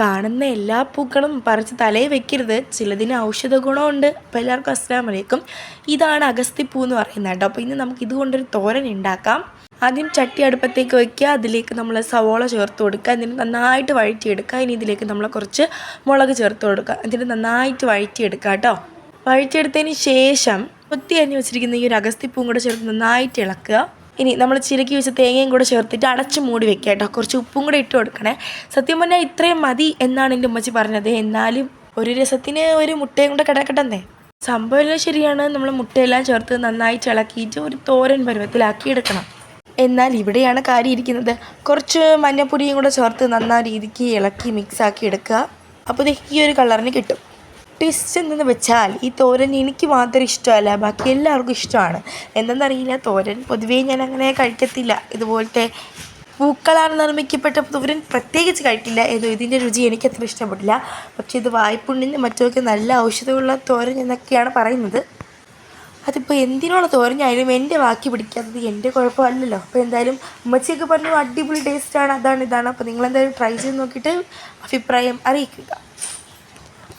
കാണുന്ന എല്ലാ പൂക്കളും പറിച്ച് തലയിൽ വെക്കരുത്, ചിലതിന് ഔഷധ ഗുണമുണ്ട്. അപ്പോൾ എല്ലാവർക്കും അസ്സലാമു അലൈക്കും. ഇതാണ് അഗസ്തിപ്പൂ എന്ന് പറയുന്നത് കേട്ടോ. അപ്പോൾ ഇന്ന് നമുക്ക് ഇതുകൊണ്ടൊരു തോരൻ ഉണ്ടാക്കാം. ആദ്യം ചട്ടി അടുപ്പത്തേക്ക് വയ്ക്കുക, അതിലേക്ക് നമ്മൾ സവോള ചേർത്ത് കൊടുക്കുക, എന്നിട്ട് നന്നായിട്ട് വഴറ്റിയെടുക്കുക. ഇനി ഇതിലേക്ക് നമ്മൾ കുറച്ച് മുളക് ചേർത്ത് കൊടുക്കുക, എന്നിട്ട് നന്നായിട്ട് വഴറ്റിയെടുക്കുക കേട്ടോ. വഴറ്റിയെടുത്തതിന് ശേഷം കൊത്തി അരിഞ്ഞ് വെച്ചിരിക്കുന്ന ഈ ഒരു അഗസ്തിപ്പൂവും കൂടെ ചേർത്ത് നന്നായിട്ട് ഇളക്കുക. ഇനി നമ്മൾ ചിരക്കി വെച്ച തേങ്ങയും കൂടെ ചേർത്തിട്ട് അടച്ച് മൂടി വെക്കുക കേട്ടോ. കുറച്ച് ഉപ്പും കൂടെ ഇട്ട് കൊടുക്കണേ. സത്യം പറഞ്ഞാൽ ഇത്രയും മതി എന്നാണ് എൻ്റെ ഉമ്മച്ചി പറഞ്ഞത്. എന്നാലും ഒരു രസത്തിന് ഒരു മുട്ടയും കൂടെ കിടക്കട്ടെന്നേ. സംഭവമെല്ലാം ശരിയാണ്. നമ്മൾ മുട്ടയെല്ലാം ചേർത്ത് നന്നായിട്ട് ഇളക്കിയിട്ട് ഒരു തോരൻ പരുവത്തിലാക്കി എടുക്കണം. എന്നാൽ ഇവിടെയാണ് കാര്യം ഇരിക്കുന്നത്. കുറച്ച് മഞ്ഞപ്പൊടിയും കൂടെ ചേർത്ത് നന്നായി രീതിക്ക് ഇളക്കി മിക്സാക്കി എടുക്കുക. അപ്പോൾ ഈ ഒരു കളറിന് കിട്ടും. ട്വിസ്റ്റ് എന്തെന്ന് വെച്ചാൽ ഈ തോരൻ എനിക്ക് മാത്രം ഇഷ്ടമല്ല, ബാക്കി എല്ലാവർക്കും ഇഷ്ടമാണ്. എന്തെന്നറിയില്ല, തോരൻ പൊതുവേ ഞാൻ അങ്ങനെ കഴിക്കത്തില്ല. ഇതുപോലത്തെ പൂക്കളാണ് നിർമ്മിക്കപ്പെട്ട തോരൻ പ്രത്യേകിച്ച് കഴിക്കില്ല. ഇതിൻ്റെ രുചി എനിക്കത്ര ഇഷ്ടപ്പെട്ടില്ല. പക്ഷേ ഇത് വായ്പുണ്ണിന് മറ്റൊക്കെ നല്ല ഔഷധമുള്ള തോരൻ എന്നൊക്കെയാണ് പറയുന്നത്. അതിപ്പോൾ എന്തിനുള്ള തോരഞ്ഞായാലും എൻ്റെ വാക്കി പിടിക്കാത്തത് എൻ്റെ കുഴപ്പമല്ലല്ലോ. അപ്പോൾ എന്തായാലും ഉമ്മച്ചിയൊക്കെ പറഞ്ഞു അടിപൊളി ടേസ്റ്റാണ്, അതാണ് ഇതാണ്. അപ്പോൾ നിങ്ങളെന്തായാലും ട്രൈ ചെയ്ത് നോക്കിയിട്ട് അഭിപ്രായം അറിയിക്കുക.